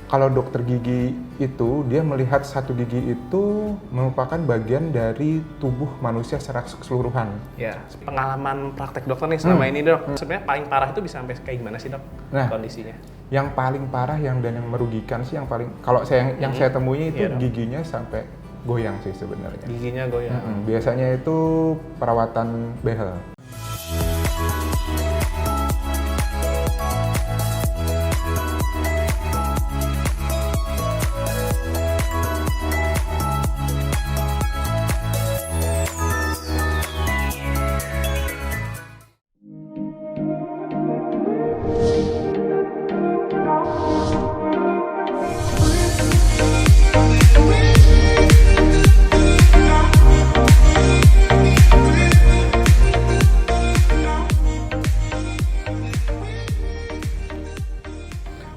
Kalau dokter gigi itu, dia melihat satu gigi itu merupakan bagian dari tubuh manusia secara keseluruhan. Ya, pengalaman praktek dokter nih selama ini dok, sebenarnya paling parah itu bisa sampai kayak gimana sih dok kondisinya? Yang paling parah dan yang merugikan sih kalau saya temui itu giginya sampai goyang sih sebenarnya. Giginya goyang. Biasanya itu perawatan behel.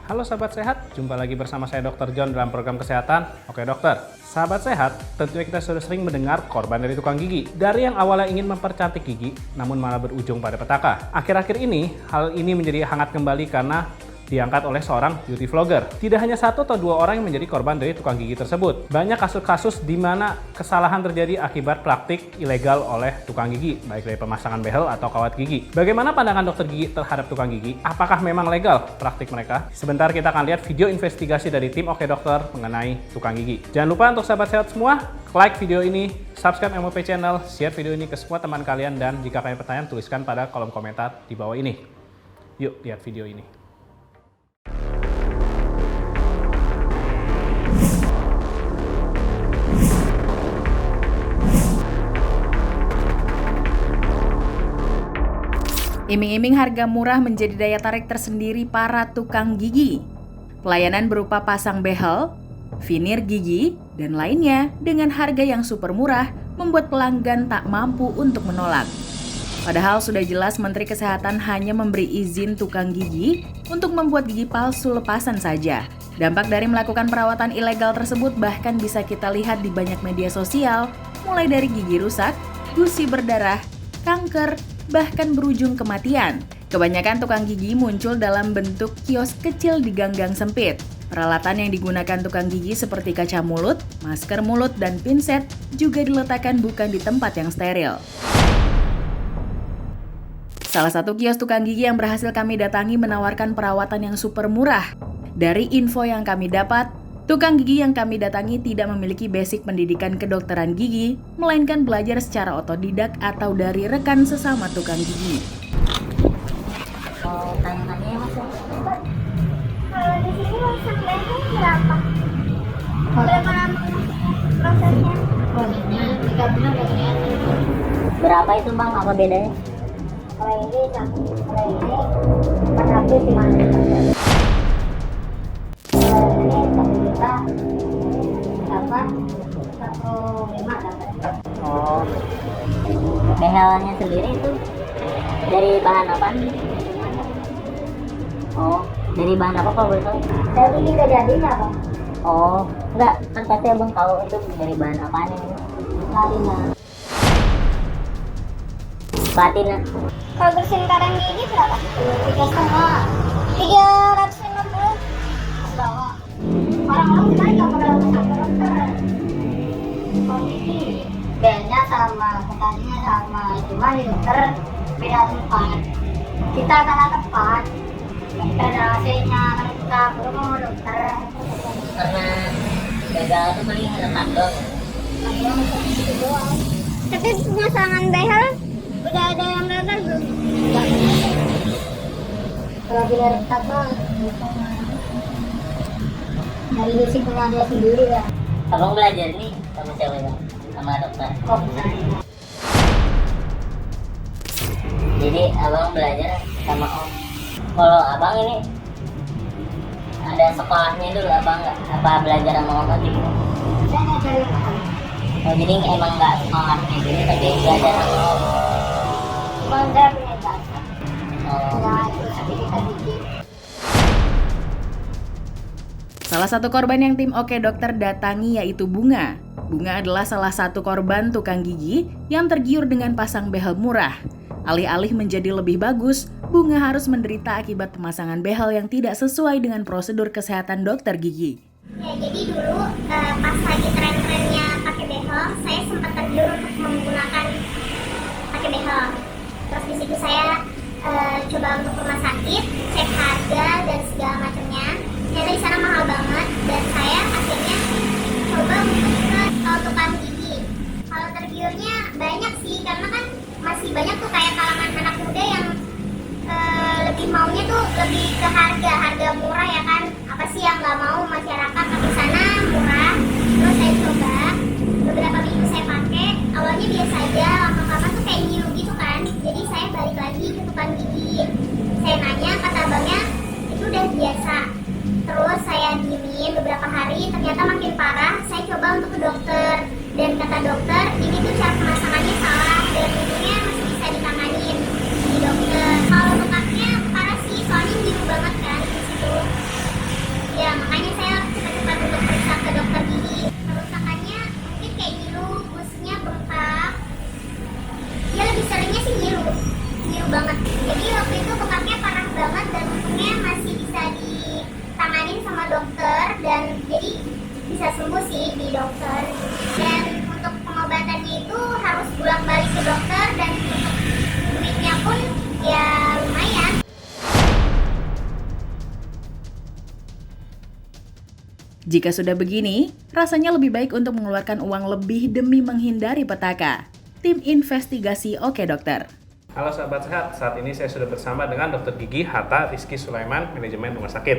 Halo sahabat sehat, jumpa lagi bersama saya Dr. John dalam program kesehatan. Oke dokter, sahabat sehat, tentunya kita sudah sering mendengar korban dari tukang gigi. Dari yang awalnya ingin mempercantik gigi, namun malah berujung pada petaka. Akhir-akhir ini, hal ini menjadi hangat kembali karena diangkat oleh seorang beauty vlogger. Tidak hanya satu atau dua orang yang menjadi korban dari tukang gigi tersebut. Banyak kasus-kasus di mana kesalahan terjadi akibat praktik ilegal oleh tukang gigi, baik dari pemasangan behel atau kawat gigi. Bagaimana pandangan dokter gigi terhadap tukang gigi? Apakah memang legal praktik mereka? Sebentar kita akan lihat video investigasi dari tim Oke Dokter mengenai tukang gigi. Jangan lupa untuk sahabat sehat semua, like video ini, subscribe MOP Channel, share video ini ke semua teman kalian, dan jika kalian pertanyaan, tuliskan pada kolom komentar di bawah ini. Yuk lihat video ini. Iming-iming harga murah menjadi daya tarik tersendiri para tukang gigi. Pelayanan berupa pasang behel, veneer gigi, dan lainnya dengan harga yang super murah membuat pelanggan tak mampu untuk menolak. Padahal sudah jelas Menteri Kesehatan hanya memberi izin tukang gigi untuk membuat gigi palsu lepasan saja. Dampak dari melakukan perawatan ilegal tersebut bahkan bisa kita lihat di banyak media sosial, mulai dari gigi rusak, gusi berdarah, kanker, bahkan berujung kematian. Kebanyakan tukang gigi muncul dalam bentuk kios kecil di gang-gang sempit. Peralatan yang digunakan tukang gigi seperti kaca mulut, masker mulut, dan pinset juga diletakkan bukan di tempat yang steril. Salah satu kios tukang gigi yang berhasil kami datangi menawarkan perawatan yang super murah. Dari info yang kami dapat, tukang gigi yang kami datangi tidak memiliki basic pendidikan kedokteran gigi, melainkan belajar secara otodidak atau dari rekan sesama tukang gigi. Mau tanya-tanya ya mas? Kalau di sini pasang behel berapa? Berapa lama prosesnya? Prosesnya 3 bulan ya. Berapa itu bang? Apa bedanya? Kalau ini 450 ini 1 juta apa 1,5 dapat. Oh, behelnya sendiri itu dari bahan apa nih? Oh, dari bahan apa kalau boleh tahu? Saya beli ke jadinya bang. Oh, enggak, kan pasti abang tahu itu dari bahan apa nih? Platina. Platina. Kalau bersihin karang gigi berapa? 350. Bawa. Orang-orang sekarang nggak pada pasang dokter. Kondisi bednya sama petaninya sama, cuma di dokter beda tempat. Kita karena tepat, ada AC-nya, karena kita belum mau dokter. Karena gagal itu paling ada kandung. Tapi pemasangan behel udah ada yang gagal belum? Kalau bila retak mah dari risikonya dia sendiri ya. Abang belajar nih sama siapa ya? Sama dokter. Oh, saya. Jadi abang belajar sama om. Kalau abang ini ada sekolahnya dulu abang nggak? Apa belajar sama om aja gitu? Saya ngajarin om. Oh jadi emang nggak sekolahnya gitu tapi belajar sama om. Bang saya punya jasa. Oh. Ya itu sertifikat gigi. Salah satu korban yang tim Oke Dokter datangi yaitu Bunga. Bunga adalah salah satu korban tukang gigi yang tergiur dengan pasang behel murah. Alih-alih menjadi lebih bagus, Bunga harus menderita akibat pemasangan behel yang tidak sesuai dengan prosedur kesehatan dokter gigi. Ya, jadi dulu pas lagi tren-trennya pakai behel, saya sempat tergiur untuk menggunakan pakai behel. Terus di situ saya coba untuk rumah sakit, cek harga dan segala macamnya. Ternyata di sana mahal banget dan saya akhirnya coba untuk ke tukang gigi. Kalau tergiurnya banyak sih, karena kan masih banyak tuh kayak kalangan anak muda yang lebih maunya tuh lebih ke harga murah ya kan. Apa sih yang nggak mau masyarakat di sana murah. Terus saya coba beberapa minggu saya pakai, awalnya biasa aja, lama-lama tuh kayak ngilu gitu kan. Jadi saya balik lagi ke tukang gigi, saya nanya kata abangnya itu udah biasa. Terus saya diemin beberapa hari, ternyata makin parah. Saya coba untuk ke dokter dan kata dokter ini tuh cara pemasangannya salah dan ujungnya masih bisa ditanganin di dokter. Kalau bekaknya parah sih, soalnya ngilu banget kan di situ. Ya makanya saya cepat-cepat untuk periksa ke dokter gigi. Kerusakannya mungkin kayak ngilu, gusnya bengkak. Ya lebih seringnya sih ngilu banget. Jadi waktu itu bekaknya parah banget dan untungnya masih bisa ditanganin sama dokter dan jadi bisa sembuh sih di dokter. Dan untuk pengobatannya itu harus bolak-balik ke dokter dan untuk duitnya pun ya lumayan. Jika sudah begini, rasanya lebih baik untuk mengeluarkan uang lebih demi menghindari petaka. Tim investigasi Oke Dokter. Halo sahabat sehat, saat ini saya sudah bersama dengan Dr. Gigi Hatta Rizky Sulaiman, manajemen rumah sakit.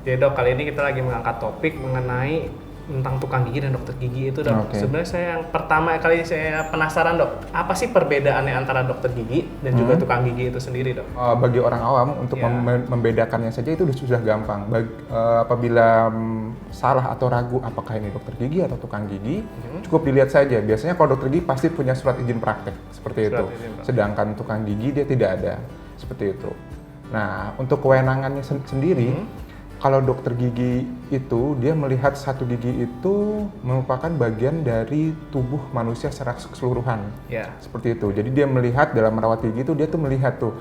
Jadi dok, kali ini kita lagi mengangkat topik mengenai tentang tukang gigi dan dokter gigi itu dok. Oke. Sebenarnya saya yang pertama kali saya penasaran dok, apa sih perbedaannya antara dokter gigi dan juga tukang gigi itu sendiri dok? Bagi orang awam untuk Ya. membedakannya saja itu sudah gampang. Apabila salah atau ragu apakah ini dokter gigi atau tukang gigi, cukup dilihat saja. Biasanya kalau dokter gigi pasti punya surat izin praktek seperti itu. Surat izin praktek. Sedangkan tukang gigi dia tidak ada seperti itu. Nah, untuk kewenangannya sendiri, kalau dokter gigi itu dia melihat satu gigi itu merupakan bagian dari tubuh manusia secara keseluruhan. Ya. Seperti itu. Jadi dia melihat dalam merawat gigi itu dia tuh melihat tuh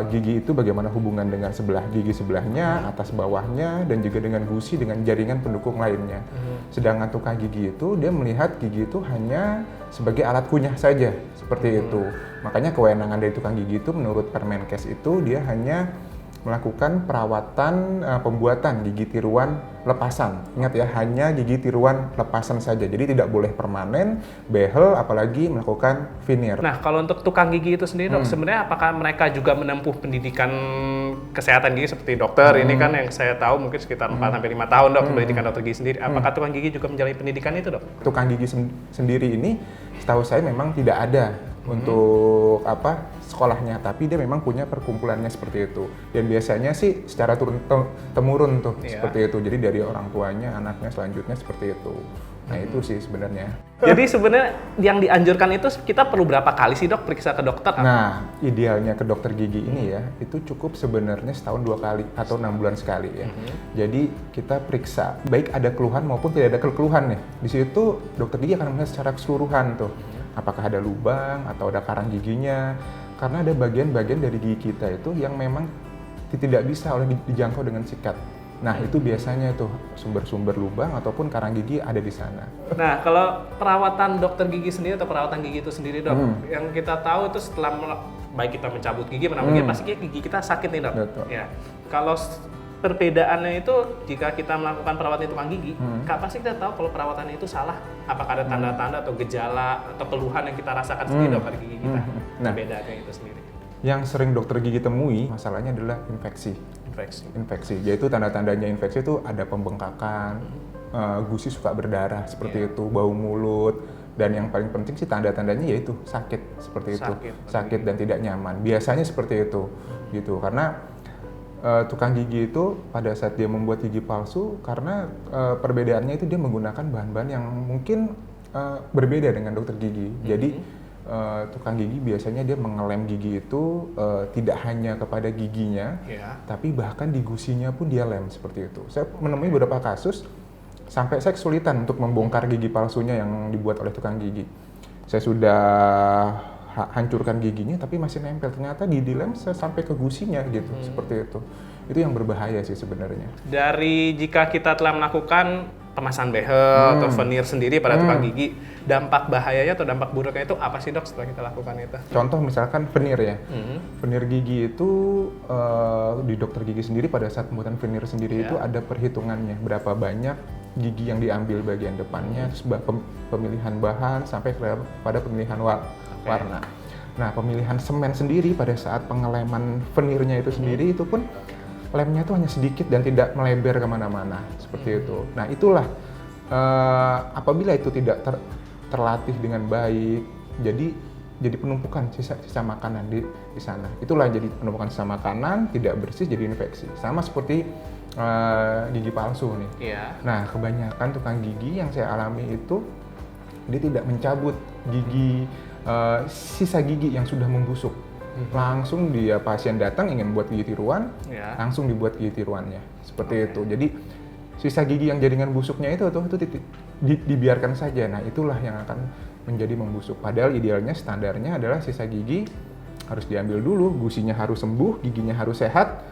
gigi itu bagaimana hubungan dengan sebelah gigi sebelahnya, atas bawahnya dan juga dengan gusi dengan jaringan pendukung lainnya. Sedangkan tukang gigi itu dia melihat gigi itu hanya sebagai alat kunyah saja, seperti itu. Makanya kewenangan dari tukang gigi itu menurut Permenkes itu dia hanya melakukan perawatan pembuatan gigi tiruan lepasan. Ingat ya, hanya gigi tiruan lepasan saja. Jadi tidak boleh permanen, behel, apalagi melakukan veneer. Nah, kalau untuk tukang gigi itu sendiri dok, sebenarnya apakah mereka juga menempuh pendidikan kesehatan gigi seperti dokter? Ini kan yang saya tahu mungkin sekitar 4-5 tahun dok, pendidikan dokter gigi sendiri. Apakah tukang gigi juga menjalani pendidikan itu dok? Tukang gigi sendiri ini setahu saya memang tidak ada untuk sekolahnya, tapi dia memang punya perkumpulannya seperti itu. Dan biasanya sih secara temurun tuh seperti itu. Jadi dari orang tuanya, anaknya selanjutnya seperti itu. Nah itu sih sebenarnya. Jadi sebenarnya yang dianjurkan itu kita perlu berapa kali sih dok periksa ke dokter? Nah idealnya ke dokter gigi ini ya itu cukup sebenarnya setahun 2 kali atau 6 bulan sekali ya. Jadi kita periksa baik ada keluhan maupun tidak ada keluhan nih. Di situ dokter gigi akan melihat secara keseluruhan tuh. Apakah ada lubang atau ada karang giginya, karena ada bagian-bagian dari gigi kita itu yang memang tidak bisa dijangkau dengan sikat. Nah itu biasanya tuh sumber-sumber lubang ataupun karang gigi ada di sana. Nah kalau perawatan dokter gigi sendiri atau perawatan gigi itu sendiri dok, yang kita tahu itu setelah baik kita mencabut gigi, menambah gigi, pasti gigi kita sakit nih dok. Betul. Ya. Kalau perbedaannya itu jika kita melakukan perawatan tukang gigi, kapan sih kita tahu kalau perawatannya itu salah? Apakah ada tanda-tanda atau gejala atau keluhan yang kita rasakan sendiri dok pada gigi kita? Nah. Perbedaannya itu sendiri. Yang sering dokter gigi temui masalahnya adalah infeksi. Infeksi, yaitu tanda-tandanya infeksi itu ada pembengkakan, gusi suka berdarah seperti itu, bau mulut, dan yang paling penting sih tanda-tandanya yaitu sakit seperti itu, sakit dan tidak nyaman. Biasanya seperti itu, gitu. Karena tukang gigi itu pada saat dia membuat gigi palsu, karena perbedaannya itu dia menggunakan bahan-bahan yang mungkin berbeda dengan dokter gigi. Jadi tukang gigi biasanya dia mengelem gigi itu tidak hanya kepada giginya, tapi bahkan di gusinya pun dia lem seperti itu. Saya menemui beberapa kasus sampai saya kesulitan untuk membongkar gigi palsunya yang dibuat oleh tukang gigi. Saya sudah hancurkan giginya tapi masih nempel, ternyata di dilem sampai ke gusinya gitu, seperti itu. Itu yang berbahaya sih sebenarnya. Dari jika kita telah melakukan pemasangan behel atau veneer sendiri pada tukang gigi, dampak bahayanya atau dampak buruknya itu apa sih dok setelah kita lakukan itu? Contoh misalkan veneer ya, veneer gigi itu di dokter gigi sendiri pada saat pembuatan veneer sendiri itu ada perhitungannya, berapa banyak gigi yang diambil bagian depannya, terus pemilihan bahan sampai pada pemilihan warna. Nah, pemilihan semen sendiri pada saat pengeleman veneernya itu sendiri itu pun lemnya itu hanya sedikit dan tidak melebar kemana-mana seperti itu. Nah, itulah apabila itu tidak terlatih dengan baik, jadi penumpukan sisa makanan di sana. Itulah jadi penumpukan sisa makanan, tidak bersih, jadi infeksi. Sama seperti gigi palsu nih. Iya. Nah, kebanyakan tukang gigi yang saya alami itu dia tidak mencabut gigi sisa gigi yang sudah membusuk. Langsung dia pasien datang ingin buat gigi tiruan, langsung dibuat gigi tiruannya seperti itu. Jadi sisa gigi yang jaringan busuknya itu dibiarkan saja. Nah, itulah yang akan menjadi membusuk. Padahal idealnya standarnya adalah sisa gigi harus diambil dulu, gusinya harus sembuh, giginya harus sehat,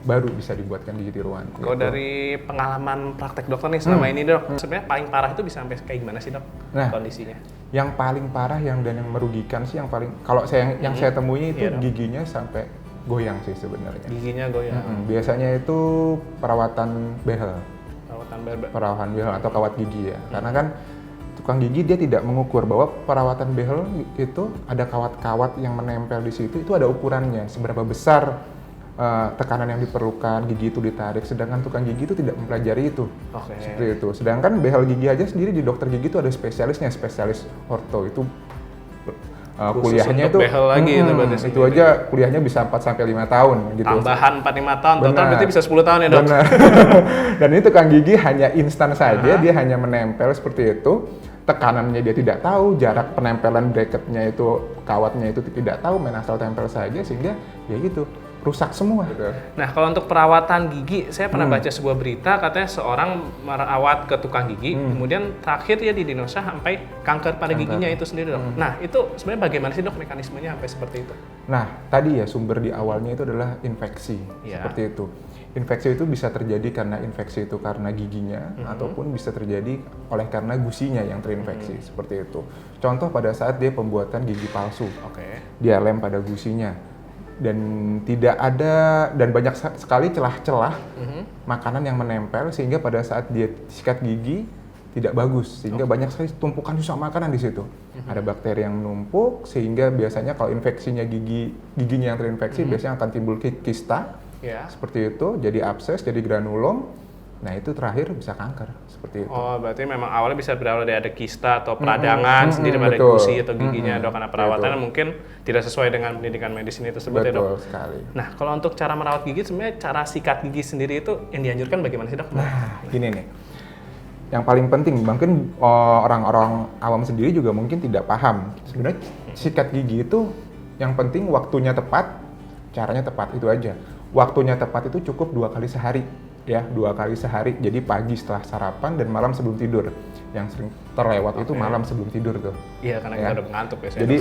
baru bisa dibuatkan gigi tiruan. Kalau gitu. dari pengalaman praktek dokter nih selama ini dok, sebenarnya paling parah itu bisa sampai kayak gimana sih dok kondisinya? Yang paling parah dan yang merugikan sih kalau yang saya temui itu giginya sampai goyang sih sebenarnya. Giginya goyang. Biasanya itu perawatan behel. Perawatan behel atau kawat gigi ya. Karena kan tukang gigi dia tidak mengukur bahwa perawatan behel itu ada kawat-kawat yang menempel di situ, itu ada ukurannya seberapa besar tekanan yang diperlukan, gigi itu ditarik, sedangkan tukang gigi itu tidak mempelajari itu. Seperti itu. Sedangkan behel gigi aja sendiri di dokter gigi itu ada spesialisnya, spesialis orto itu kuliahnya itu behel lagi itu aja kuliahnya bisa 4 sampai 5 tahun gitu. Tambahan 4-5 tahun, total berarti bisa 10 tahun ya dok? Benar. Dan ini tukang gigi hanya instan saja, dia hanya menempel seperti itu. Tekanannya dia tidak tahu, jarak penempelan bracketnya itu, kawatnya itu tidak tahu, main asal tempel saja sehingga ya gitu, rusak semua. Gitu. Nah, kalau untuk perawatan gigi, saya pernah baca sebuah berita katanya seorang merawat ke tukang gigi, kemudian terakhir dia didiagnosa sampai kanker pada giginya itu sendiri dok. Nah, itu sebenarnya bagaimana sih dok mekanismenya sampai seperti itu? Nah, tadi ya sumber di awalnya itu adalah infeksi, seperti itu. Infeksi itu bisa terjadi karena infeksi itu karena giginya, ataupun bisa terjadi oleh karena gusinya yang terinfeksi, seperti itu. Contoh pada saat dia pembuatan gigi palsu, dia lem pada gusinya, dan tidak ada, dan banyak sekali celah-celah makanan yang menempel, sehingga pada saat dia sikat gigi tidak bagus, sehingga banyak sekali tumpukan sisa makanan di situ. Ada bakteri yang menumpuk, sehingga biasanya kalau infeksinya giginya yang terinfeksi, biasanya akan timbul kista, seperti itu, jadi abses, jadi granulom. Nah, itu terakhir bisa kanker, seperti itu. Oh, berarti memang awalnya bisa berawal dari ada kista atau peradangan sendiri pada gusi atau giginya dok, karena perawatannya mungkin tidak sesuai dengan pendidikan medis ini tersebut ya dok? Betul sekali. Nah, kalau untuk cara merawat gigi, sebenarnya cara sikat gigi sendiri itu yang dianjurkan bagaimana sih dok? Nah, gini nih. Yang paling penting, mungkin orang-orang awam sendiri juga mungkin tidak paham. Sebenarnya sikat gigi itu yang penting waktunya tepat, caranya tepat, itu aja. Waktunya tepat itu cukup 2 kali sehari, ya, 2 kali sehari. Jadi pagi setelah sarapan dan malam sebelum tidur. Yang sering terlewat itu malam sebelum tidur tuh. Iya, karena kita udah mengantuk biasanya. Jadi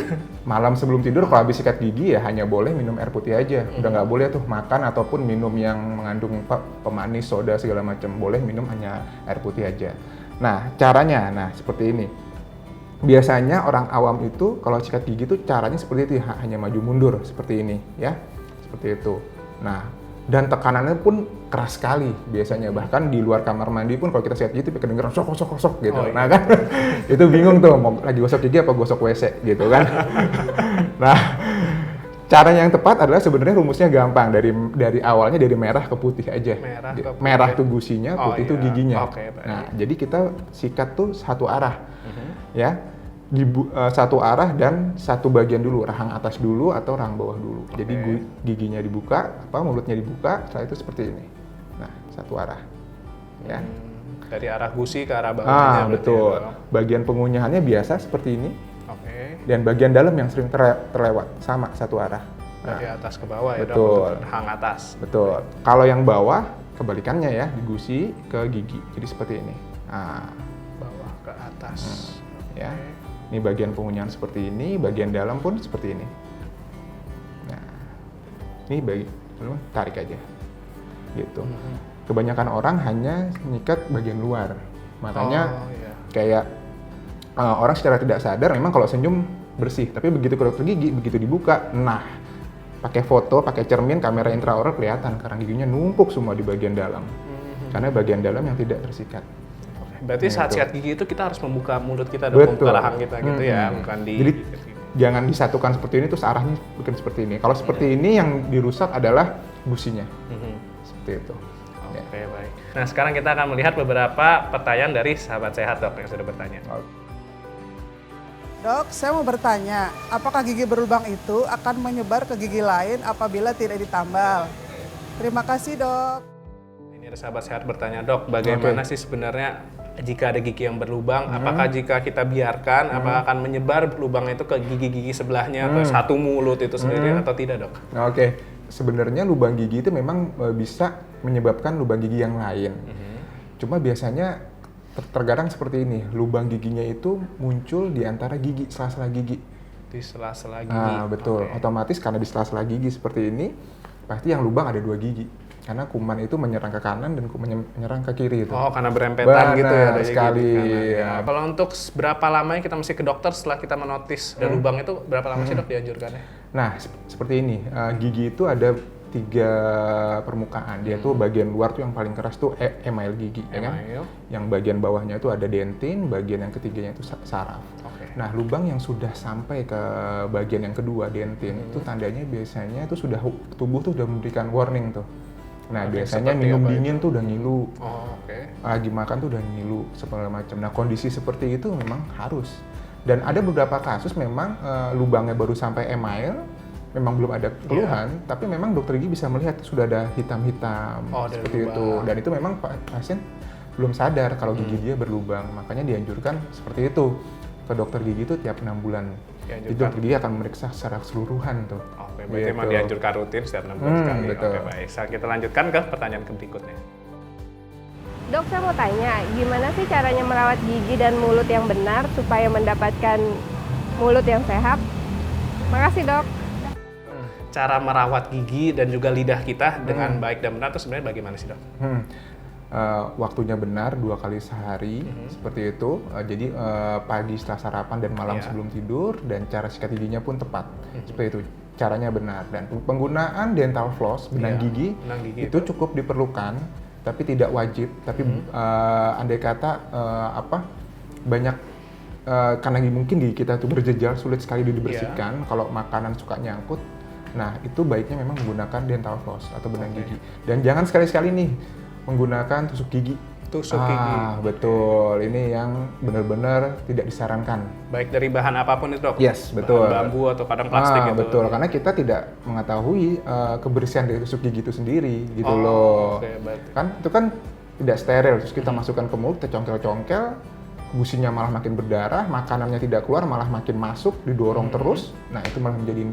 malam sebelum tidur kalau habis sikat gigi ya hanya boleh minum air putih aja. Udah nggak boleh tuh makan ataupun minum yang mengandung pemanis, soda segala macam. Boleh minum hanya air putih aja. Nah, caranya, seperti ini. Biasanya orang awam itu kalau sikat gigi itu caranya seperti itu, hanya maju mundur seperti ini, ya, seperti itu. Nah, dan tekanannya pun keras sekali biasanya, bahkan di luar kamar mandi pun kalau kita sikat gigi itu kedengeran sok gitu. Nah kan, itu bingung tuh mau lagi gosok gigi apa gosok WC gitu kan. Nah, cara yang tepat adalah sebenarnya rumusnya gampang, dari awalnya dari merah ke putih aja. Merah tuh gusinya, putih tuh giginya. Nah, jadi kita sikat tuh satu arah, ya. Satu arah dan satu bagian dulu, rahang atas dulu atau rahang bawah dulu. Jadi giginya dibuka, mulutnya dibuka, setelah itu seperti ini. Nah, satu arah, ya. Dari arah gusi ke arah bawah. Betul. Bagian pengunyahannya biasa seperti ini. Dan bagian dalam yang sering terlewat sama satu arah. Dari atas ke bawah ya, betul. Rahang atas. Betul. Kalau yang bawah kebalikannya ya, di gusi ke gigi. Jadi seperti ini. Bawah ke atas. Ya. Ini bagian pengunyah seperti ini, bagian dalam pun seperti ini. Nah, ini lalu tarik aja, gitu. Kebanyakan orang hanya nyikat bagian luar, makanya kayak orang secara tidak sadar memang kalau senyum bersih, tapi begitu ke dokter gigi, begitu dibuka, nah, pakai foto, pakai cermin, kamera intraoral kelihatan karang giginya numpuk semua di bagian dalam, karena bagian dalam yang tidak tersikat. Berarti saat sikat gigi itu kita harus membuka mulut kita dan membuka rahang kita gitu ya, bukan di... Jadi jangan disatukan seperti ini terus arahnya bikin seperti ini. Kalau seperti ini yang dirusak adalah gusinya. Seperti itu. Oke, baik. Nah, sekarang kita akan melihat beberapa pertanyaan dari sahabat sehat, Dok, yang sudah bertanya. Dok, saya mau bertanya, apakah gigi berlubang itu akan menyebar ke gigi lain apabila tidak ditambal? Terima kasih, Dok. Ini ada sahabat sehat bertanya, Dok, bagaimana sih sebenarnya jika ada gigi yang berlubang, apakah jika kita biarkan, apakah akan menyebar lubang itu ke gigi-gigi sebelahnya atau satu mulut itu sendiri atau tidak, Dok? Oke, sebenarnya lubang gigi itu memang bisa menyebabkan lubang gigi yang lain. Cuma biasanya terkadang seperti ini, lubang giginya itu muncul di antara gigi, sela-sela gigi. Di sela-sela gigi? Betul, otomatis karena di sela-sela gigi seperti ini, pasti yang lubang ada 2 gigi. Karena kuman itu menyerang ke kanan dan menyerang ke kiri itu. Oh, karena berempetan gitu ya? Benar sekali. Ya. Kalau untuk berapa lamanya kita mesti ke dokter setelah kita menotis ada lubang itu, berapa lama sih, Dok, dianjurkannya? Nah, seperti ini, gigi itu ada 3 permukaan. Dia tuh bagian luar tuh yang paling keras tuh email gigi, ya kan? Yang bagian bawahnya itu ada dentin, bagian yang ketiganya itu saraf. Nah, lubang yang sudah sampai ke bagian yang kedua, dentin, itu tandanya biasanya itu sudah tubuh tuh udah memberikan warning tuh. Nah, biasanya minum dingin tuh udah ngilu. Lagi makan tuh udah ngilu, segala macam. Nah, kondisi seperti itu memang harus. Dan ada beberapa kasus memang lubangnya baru sampai email, memang belum ada keluhan, tapi memang dokter gigi bisa melihat sudah ada hitam-hitam seperti itu. Dan itu memang pasien belum sadar kalau gigi dia berlubang, makanya dianjurkan seperti itu. Ke dokter gigi itu tiap 6 bulan. Jadi dokter gigi akan memeriksa secara keseluruhan tuh. Berarti memang dianjurkan rutin setiap 6 bulan sekali. Betul. Oke, baik. Kita lanjutkan ke pertanyaan berikutnya. Dok, saya mau tanya, gimana sih caranya merawat gigi dan mulut yang benar supaya mendapatkan mulut yang sehat? Makasih, Dok. Cara merawat gigi dan juga lidah kita dengan baik dan benar itu sebenarnya bagaimana sih, Dok? Waktunya benar 2 kali sehari, seperti itu. Jadi pagi setelah sarapan dan malam sebelum tidur, dan cara sikat giginya pun tepat. Seperti itu, caranya benar. Dan penggunaan dental floss, benang gigi itu cukup diperlukan, tapi tidak wajib. Tapi andai kata banyak karena mungkin gigi kita itu berjejal, sulit sekali dibersihkan. Kalau makanan suka nyangkut, nah itu baiknya memang menggunakan dental floss atau benang gigi. Dan jangan sekali-sekali nih menggunakan tusuk gigi. Tusuk gigi. Betul. Ini yang benar-benar tidak disarankan. Baik dari bahan apapun itu, Dok? Yes, betul. Bahan bambu atau kadang plastik gitu. Betul, karena kita tidak mengetahui kebersihan dari tusuk gigi itu sendiri, gitu loh. Kan itu kan tidak steril, terus kita masukkan ke mulut, kita congkel-congkel, gusinya malah makin berdarah, makanannya tidak keluar, malah makin masuk, didorong terus. Nah, itu malah menjadi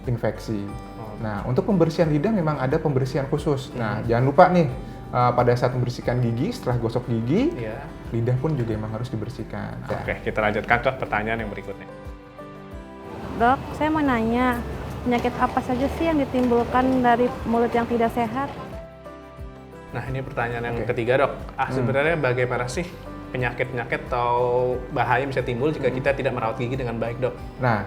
infeksi. Nah, untuk pembersihan lidah memang ada pembersihan khusus. Nah, jangan lupa nih, pada saat membersihkan gigi, setelah gosok gigi, lidah pun juga memang harus dibersihkan. Oke, kita lanjutkan ke pertanyaan yang berikutnya. Dok, saya mau nanya, penyakit apa saja sih yang ditimbulkan dari mulut yang tidak sehat? Nah, ini pertanyaan yang ketiga, Dok. Sebenarnya bagaimana sih penyakit-penyakit atau bahaya bisa timbul jika kita tidak merawat gigi dengan baik, Dok? Nah,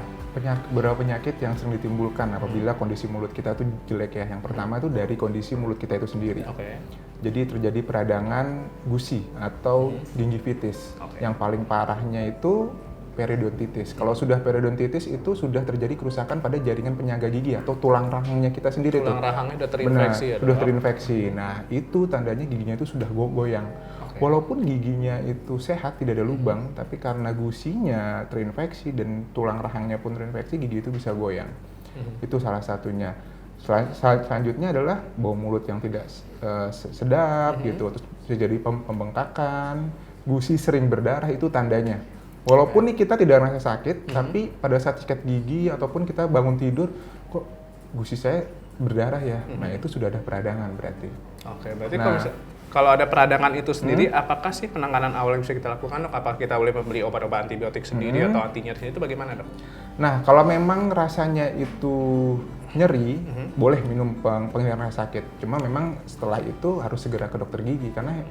beberapa penyakit yang sering ditimbulkan apabila kondisi mulut kita itu jelek ya. Yang pertama itu dari kondisi mulut kita itu sendiri. Jadi terjadi peradangan gusi atau gingivitis. Yang paling parahnya itu periodontitis. Kalau sudah periodontitis itu sudah terjadi kerusakan pada jaringan penyangga gigi atau tulang rahangnya kita sendiri. Tulang rahangnya sudah terinfeksi. Benar, sudah terinfeksi. Nah, itu tandanya giginya itu sudah goyang. Walaupun giginya itu sehat, tidak ada lubang, tapi karena gusinya terinfeksi dan tulang rahangnya pun terinfeksi, gigi itu bisa goyang. Itu salah satunya. Selanjutnya adalah bau mulut yang tidak sedap gitu, terus bisa jadi pembengkakan, gusi sering berdarah, itu tandanya. Walaupun nih kita tidak merasa sakit, tapi pada saat sikat gigi ataupun kita bangun tidur, kok gusi saya berdarah ya? Nah, itu sudah ada peradangan berarti. Berarti kalau Kalau ada peradangan itu sendiri, apakah sih penanganan awal yang bisa kita lakukan, dok? Apakah kita boleh membeli obat-obat antibiotik sendiri atau anti nyeri itu bagaimana, dok? Nah, kalau memang rasanya itu nyeri, boleh minum penghilang rasa sakit. Cuma memang setelah itu harus segera ke dokter gigi karena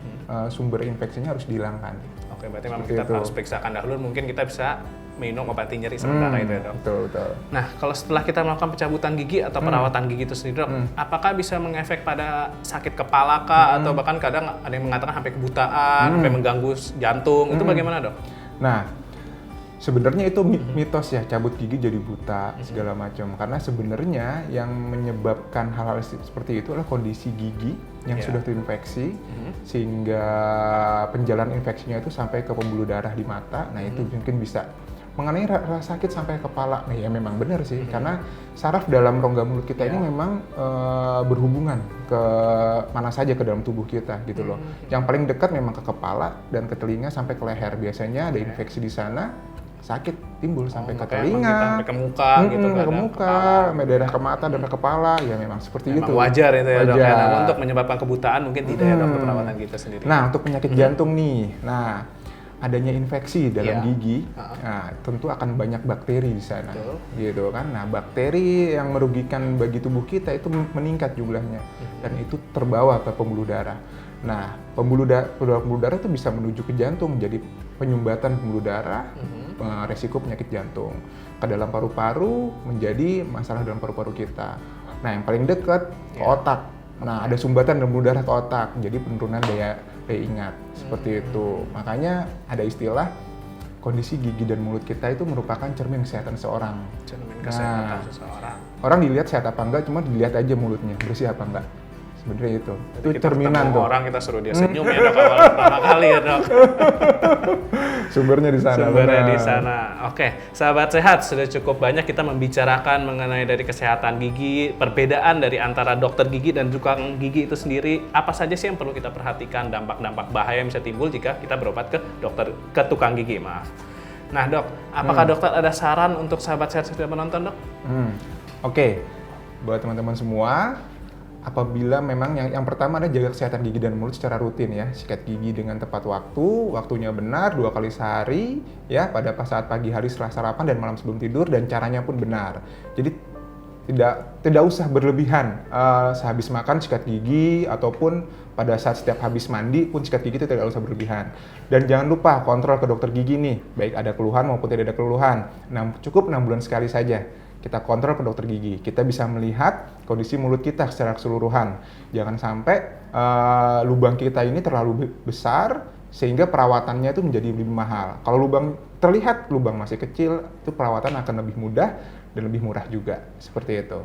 sumber infeksinya harus dihilangkan. Oke, berarti memang Seperti kita itu. harus periksakan dahulu. Mungkin kita bisa minum obat anti nyeri sementara itu ya, dok. Betul. Nah, kalau setelah kita melakukan pencabutan gigi atau perawatan gigi itu sendiri, dok, apakah bisa mengefek pada sakit kepala kah? Atau bahkan kadang ada yang mengatakan sampai kebutaan, sampai mengganggu jantung, itu bagaimana, dok? Nah, sebenarnya itu mitos ya, cabut gigi jadi buta segala macam. Karena sebenarnya yang menyebabkan hal-hal seperti itu adalah kondisi gigi yang sudah terinfeksi sehingga penjalan infeksinya itu sampai ke pembuluh darah di mata. Nah, itu mungkin bisa mengenai rasa sakit sampai kepala. Nah, ya memang benar sih karena saraf dalam rongga mulut kita ini memang berhubungan ke mana saja ke dalam tubuh kita gitu loh. Yang paling dekat memang ke kepala dan ke telinga sampai ke leher. Biasanya ada infeksi di sana, sakit timbul sampai ke telinga, sampai ke muka gitu kan, ke muka, sampai daerah ke mata dan ke kepala, ya memang seperti memang itu. wajar itu ya, dok. Wajar. Ya, namun untuk menyebabkan kebutaan mungkin tidak ya, dok, untuk perawatan kita sendiri. Nah, untuk penyakit jantung nih, adanya infeksi dalam gigi, nah, tentu akan banyak bakteri di sana, gitu kan. Nah, bakteri yang merugikan bagi tubuh kita itu meningkat jumlahnya, dan itu terbawa ke pembuluh darah. Nah, pembuluh darah itu bisa menuju ke jantung, jadi penyumbatan pembuluh darah, resiko penyakit jantung. Ke dalam paru-paru menjadi masalah dalam paru-paru kita. Nah, yang paling dekat ke otak. Nah, ada sumbatan pembuluh darah ke otak, jadi penurunan daya ingat, seperti itu. Makanya ada istilah kondisi gigi dan mulut kita itu merupakan cermin kesehatan seseorang. Cermin kesehatan seseorang. Orang dilihat sehat apa enggak, cuma dilihat aja mulutnya, bersih apa enggak. Sebenarnya itu Kita cerminan ketemu tuh. orang kita suruh dia senyum ya, dok, awal pertama kali ya, dok. Sumbernya di sana. Sumbernya benar. di sana. Oke, sahabat sehat, sudah cukup banyak kita membicarakan mengenai dari kesehatan gigi, perbedaan dari antara dokter gigi dan tukang gigi itu sendiri. Apa saja sih yang perlu kita perhatikan, dampak-dampak bahaya yang bisa timbul jika kita berobat ke tukang gigi, maaf. Nah, dok, apakah dokter ada saran untuk sahabat sehat yang sudah menonton, dok? Oke, buat teman-teman semua, apabila memang yang pertama adalah jaga kesehatan gigi dan mulut secara rutin ya, sikat gigi dengan tepat waktu, waktunya benar 2 kali sehari ya, pada saat pagi hari setelah sarapan dan malam sebelum tidur, dan caranya pun benar. Jadi tidak usah berlebihan, sehabis makan sikat gigi ataupun pada saat setiap habis mandi pun sikat gigi itu tidak usah berlebihan. Dan jangan lupa kontrol ke dokter gigi nih, baik ada keluhan maupun tidak ada keluhan. Nah, cukup 6 bulan sekali saja kita kontrol ke dokter gigi. Kita bisa melihat kondisi mulut kita secara keseluruhan. Jangan sampai lubang kita ini terlalu besar sehingga perawatannya itu menjadi lebih mahal. Kalau terlihat lubang masih kecil, itu perawatan akan lebih mudah dan lebih murah juga. Seperti itu.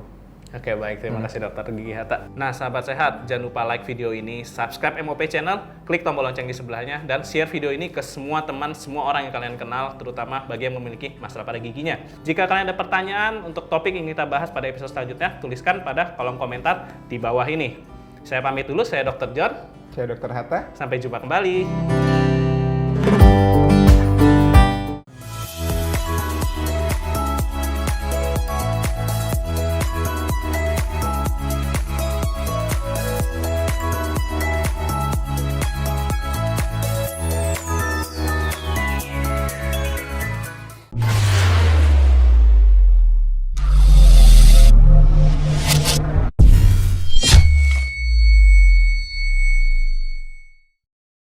Oke, baik. Terima kasih Dokter Gigi Hatta. Nah, sahabat sehat, jangan lupa like video ini, subscribe MOP Channel, klik tombol lonceng di sebelahnya, dan share video ini ke semua teman, semua orang yang kalian kenal, terutama bagi yang memiliki masalah pada giginya. Jika kalian ada pertanyaan untuk topik yang kita bahas pada episode selanjutnya, tuliskan pada kolom komentar di bawah ini. Saya pamit dulu, saya Dr. John. Saya Dr. Hatta. Sampai jumpa kembali.